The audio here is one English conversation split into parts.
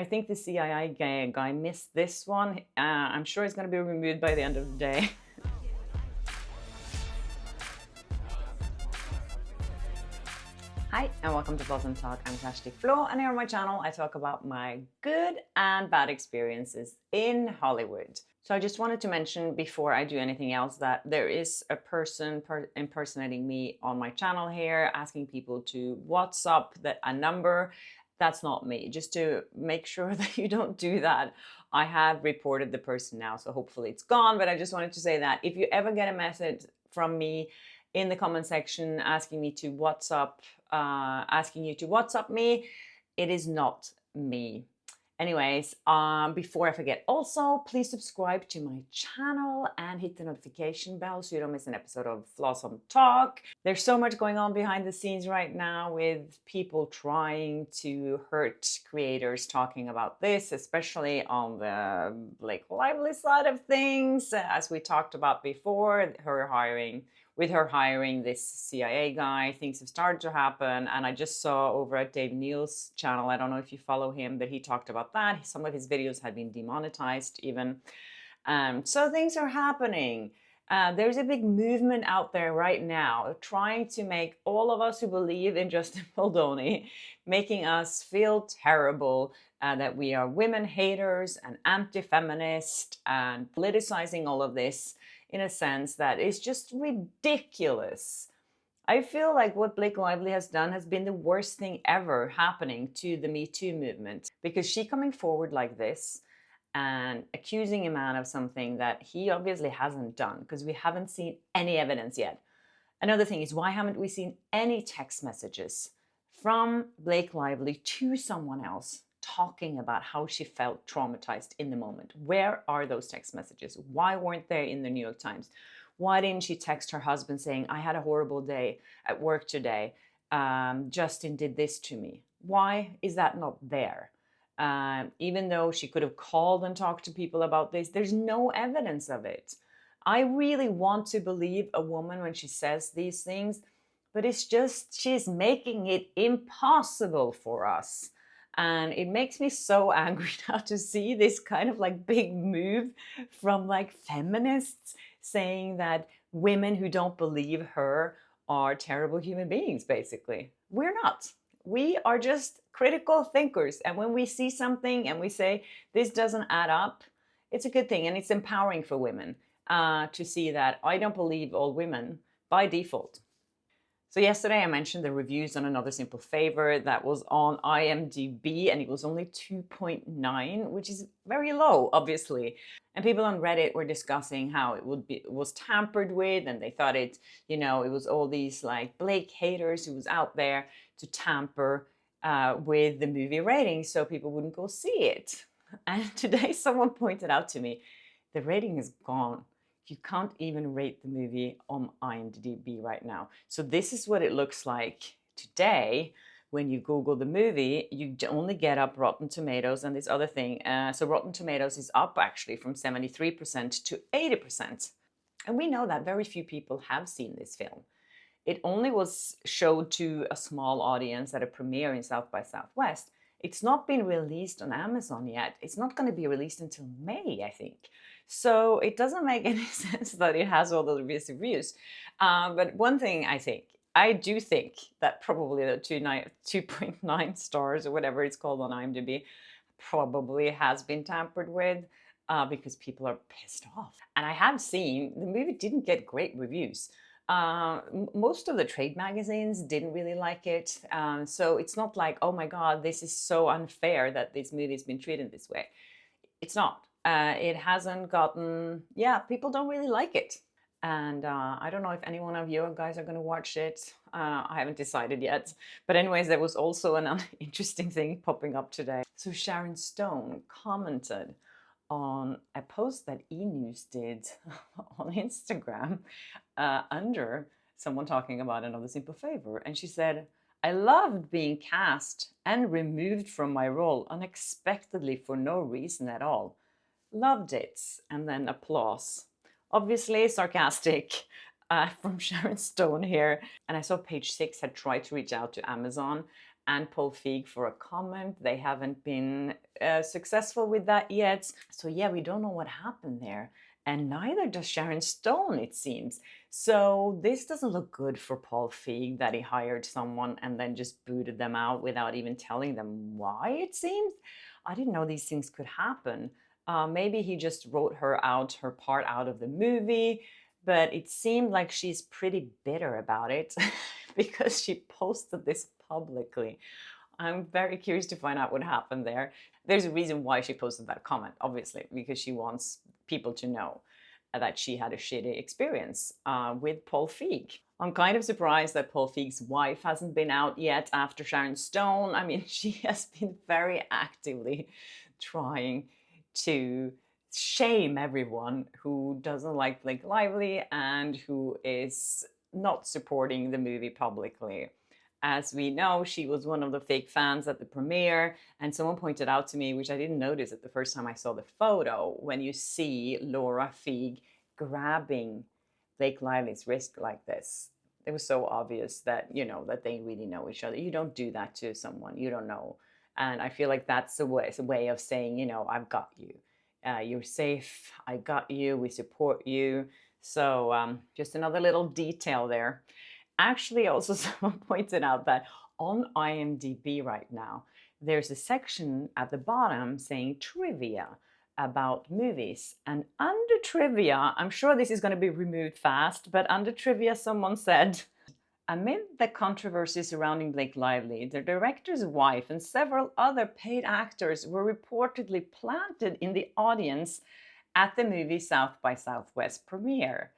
I think the CIA guy missed this one. I'm sure it's going to be removed by the end of the day. Hi and welcome to Blossom Talk. I'm Kjersti Flaa, and here on my channel I talk about my good and bad experiences in Hollywood. So I just wanted to mention before I do anything else that there is a person impersonating me on my channel here, asking people to WhatsApp a number. That's not me. Just to make sure that you don't do that, I have reported the person now, so hopefully it's gone. But I just wanted to say that if you ever get a message from me in the comment section asking you to WhatsApp me, it is not me. Anyways, before I forget, also please subscribe to my channel and hit the notification bell so you don't miss an episode of Blossom Talk. There's so much going on behind the scenes right now with people trying to hurt creators talking about this, especially on the Blake Lively side of things, as we talked about before, with her hiring this CIA guy. Things have started to happen, and I just saw over at Dave Neal's channel, I don't know if you follow him, but he talked about that. Some of his videos had been demonetized even. So things are happening. There's a big movement out there right now trying to make all of us who believe in Justin Baldoni, making us feel terrible, that we are women haters and anti-feminist, and politicizing all of this in a sense that is just ridiculous. I feel like what Blake Lively has done has been the worst thing ever happening to the Me Too movement, because she coming forward like this and accusing a man of something that he obviously hasn't done, because we haven't seen any evidence yet. Another thing is, why haven't we seen any text messages from Blake Lively to someone else talking about how she felt traumatized in the moment? Where are those text messages? Why weren't they in the New York Times? Why didn't she text her husband saying, I had a horrible day at work today. Justin did this to me. Why is that not there? Even though she could have called and talked to people about this, there's no evidence of it. I really want to believe a woman when she says these things, but it's just, she's making it impossible for us. And it makes me so angry now to see this kind of like big move from like feminists saying that women who don't believe her are terrible human beings, basically. We're not. We are just critical thinkers. And when we see something and we say, this doesn't add up, it's a good thing. And it's empowering for women to see that I don't believe all women by default. So yesterday I mentioned the reviews on Another Simple Favor that was on IMDb, and it was only 2.9, which is very low, obviously. And people on Reddit were discussing how it was tampered with, and they thought it was all these like Blake haters who was out there to tamper with the movie ratings so people wouldn't go see it. And today someone pointed out to me, the rating is gone. You can't even rate the movie on IMDb right now. So this is what it looks like today. When you Google the movie, you only get up Rotten Tomatoes and this other thing. So Rotten Tomatoes is up actually from 73% to 80%. And we know that very few people have seen this film. It only was showed to a small audience at a premiere in South by Southwest. It's not been released on Amazon yet. It's not going to be released until May, I think. So it doesn't make any sense that it has all the reviews. But one thing I do think that probably the 2.9 stars or whatever it's called on IMDb probably has been tampered with because people are pissed off. And I have seen the movie didn't get great reviews. Most of the trade magazines didn't really like it. So it's not like, oh my God, this is so unfair that this movie has been treated this way. It's not. It hasn't gotten, people don't really like it. And I don't know if any one of you guys are going to watch it. I haven't decided yet. But anyways, there was also an interesting thing popping up today. So Sharon Stone commented on a post that E! News did on Instagram under someone talking about Another Simple Favor. And she said, I loved being cast and removed from my role unexpectedly for no reason at all. Loved it. And then applause. Obviously sarcastic from Sharon Stone here. And I saw Page 6 had tried to reach out to Amazon and Paul Feig for a comment. They haven't been successful with that yet. So yeah, we don't know what happened there. And neither does Sharon Stone, it seems. So this doesn't look good for Paul Feig, that he hired someone and then just booted them out without even telling them why, it seems. I didn't know these things could happen. Maybe he just wrote her part out of the movie, but it seemed like she's pretty bitter about it because she posted this publicly. I'm very curious to find out what happened there. There's a reason why she posted that comment, obviously, because she wants people to know that she had a shitty experience with Paul Feig. I'm kind of surprised that Paul Feig's wife hasn't been out yet after Sharon Stone. I mean, she has been very actively trying to shame everyone who doesn't like Blake Lively and who is not supporting the movie publicly. As we know, she was one of the fake fans at the premiere, and someone pointed out to me, which I didn't notice at the first time I saw the photo, when you see Laura Feig grabbing Blake Lively's wrist like this. It was so obvious that, you know, that they really know each other. You don't do that to someone you don't know. And I feel like that's a way of saying, you know, I've got you. You're safe. I got you. We support you. So just another little detail there. Actually, also someone pointed out that on IMDb right now, there's a section at the bottom saying trivia about movies. And under trivia, I'm sure this is going to be removed fast, but under trivia, someone said, amid the controversy surrounding Blake Lively, the director's wife and several other paid actors were reportedly planted in the audience at the movie South by Southwest premiere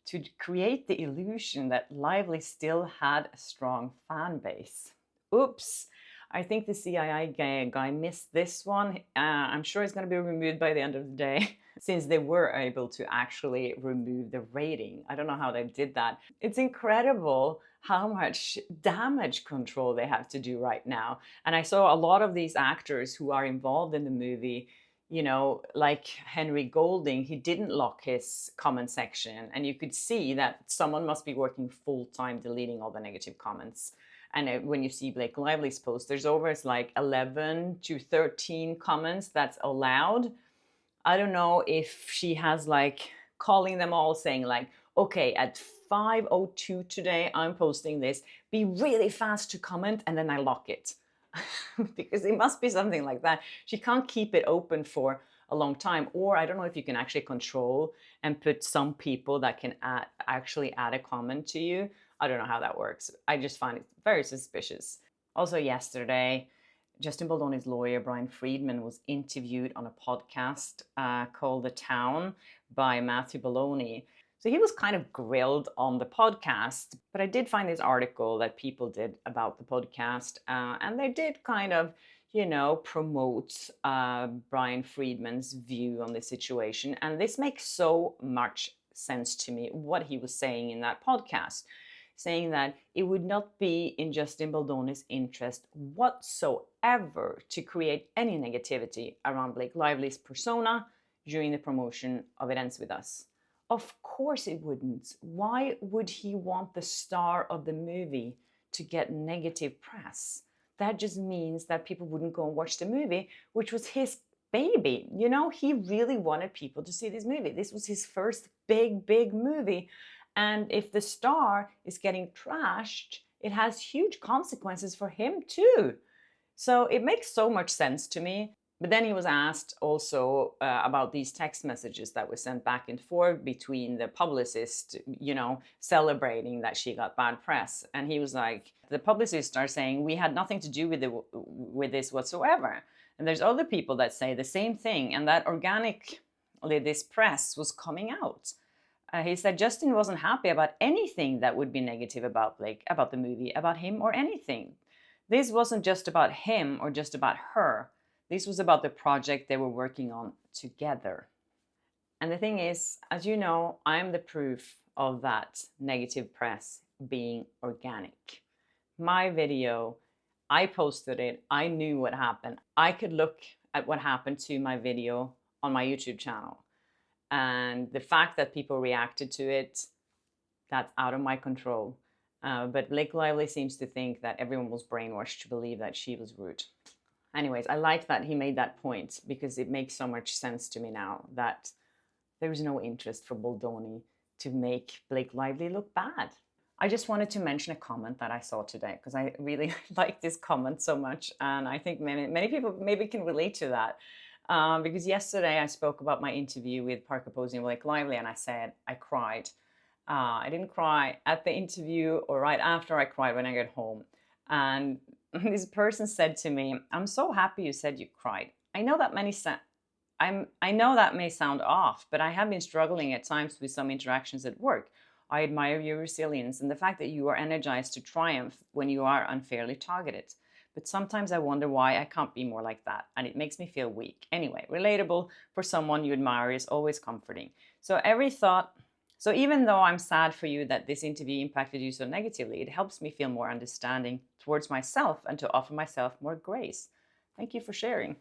to create the illusion that Lively still had a strong fan base. Oops, I think the CIA guy missed this one. I'm sure it's going to be removed by the end of the day, since they were able to actually remove the rating. I don't know how they did that. It's incredible how much damage control they have to do right now. And I saw a lot of these actors who are involved in the movie, you know, like Henry Golding, he didn't lock his comment section. And you could see that someone must be working full time deleting all the negative comments. And when you see Blake Lively's post, there's always like 11 to 13 comments that's allowed. I don't know if she has like calling them all saying like, okay, at 5:02 today, I'm posting this. Be really fast to comment and then I lock it. Because it must be something like that. She can't keep it open for a long time. Or I don't know if you can actually control and put some people that can actually add a comment to you. I don't know how that works. I just find it very suspicious. Also yesterday, Justin Baldoni's lawyer, Brian Friedman, was interviewed on a podcast called The Town by Matthew Baldoni. So he was kind of grilled on the podcast, but I did find this article that people did about the podcast, and they did kind of, you know, promote Brian Friedman's view on the situation. And this makes so much sense to me, what he was saying in that podcast, saying that it would not be in Justin Baldoni's interest whatsoever to create any negativity around Blake Lively's persona during the promotion of It Ends With Us. Of course it wouldn't. Why would he want the star of the movie to get negative press? That just means that people wouldn't go and watch the movie, which was his baby. You know, he really wanted people to see this movie. This was his first big movie. And if the star is getting trashed, it has huge consequences for him too. So it makes so much sense to me. But then he was asked also about these text messages that were sent back and forth between the publicist, you know, celebrating that she got bad press. And he was like, the publicists are saying we had nothing to do with this whatsoever. And there's other people that say the same thing, and that organically this press was coming out. He said Justin wasn't happy about anything that would be negative about Blake, about the movie, about him, or anything. This wasn't just about him or just about her. This was about the project they were working on together. And the thing is, as you know, I'm the proof of that negative press being organic. My video, I posted it, I knew what happened. I could look at what happened to my video on my YouTube channel. And the fact that people reacted to it, that's out of my control. But Blake Lively seems to think that everyone was brainwashed to believe that she was rude. Anyways, I like that he made that point because it makes so much sense to me now that there is no interest for Baldoni to make Blake Lively look bad. I just wanted to mention a comment that I saw today because I really like this comment so much, and I think many people maybe can relate to that. Because yesterday I spoke about my interview with Parker Posey and Blake Lively, and I said I cried. I didn't cry at the interview or right after. I cried when I got home. And this person said to me, "I'm so happy you said you cried. I know that I know that may sound off, but I have been struggling at times with some interactions at work. I admire your resilience and the fact that you are energized to triumph when you are unfairly targeted. But sometimes I wonder why I can't be more like that, and it makes me feel weak. Anyway, relatable for someone you admire is always comforting. So even though I'm sad for you that this interview impacted you so negatively, it helps me feel more understanding towards myself and to offer myself more grace. Thank you for sharing."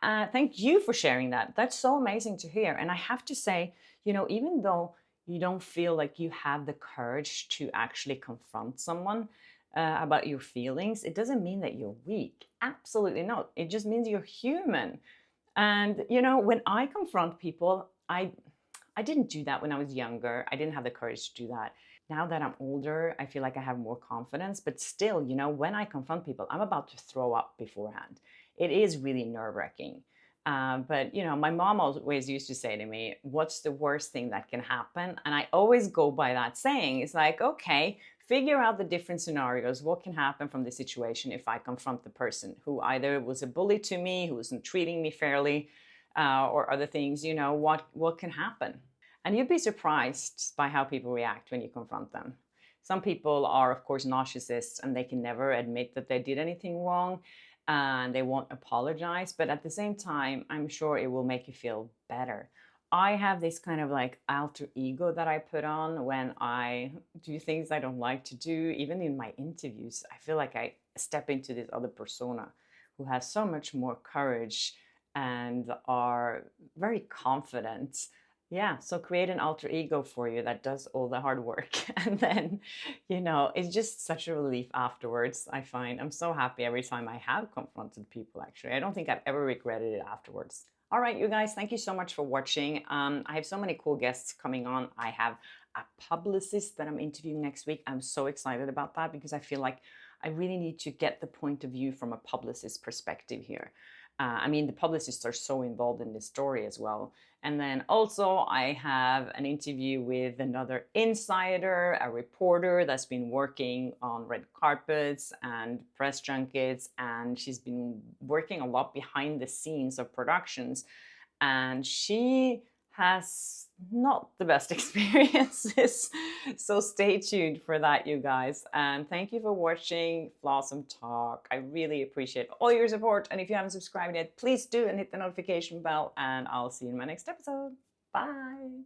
Thank you for sharing that. That's so amazing to hear. And I have to say, even though you don't feel like you have the courage to actually confront someone about your feelings, it doesn't mean that you're weak. Absolutely not. It just means you're human. And, when I confront people, I didn't do that when I was younger. I didn't have the courage to do that. Now that I'm older, I feel like I have more confidence. But still, when I confront people, I'm about to throw up beforehand. It is really nerve-wracking. But, my mom always used to say to me, "What's the worst thing that can happen?" And I always go by that saying. It's like, okay, figure out the different scenarios. What can happen from the situation if I confront the person who either was a bully to me, who wasn't treating me fairly, or other things, what can happen? And you'd be surprised by how people react when you confront them. Some people are, of course, narcissists, and they can never admit that they did anything wrong, and they won't apologize. But at the same time, I'm sure it will make you feel better. I have this kind of like alter ego that I put on when I do things I don't like to do. Even in my interviews, I feel like I step into this other persona who has so much more courage and are very confident. Yeah, so create an alter ego for you that does all the hard work. And then, it's just such a relief afterwards, I find. I'm so happy every time I have confronted people, actually. I don't think I've ever regretted it afterwards. All right, you guys, thank you so much for watching. I have so many cool guests coming on. I have a publicist that I'm interviewing next week. I'm so excited about that because I feel like I really need to get the point of view from a publicist perspective here. The publicists are so involved in this story as well. And then also I have an interview with another insider, a reporter that's been working on red carpets and press junkets, and she's been working a lot behind the scenes of productions. And she has not the best experiences. So stay tuned for that, you guys. And thank you for watching Flawsome Talk. I really appreciate all your support. And if you haven't subscribed yet, please do and hit the notification bell. And I'll see you in my next episode. Bye.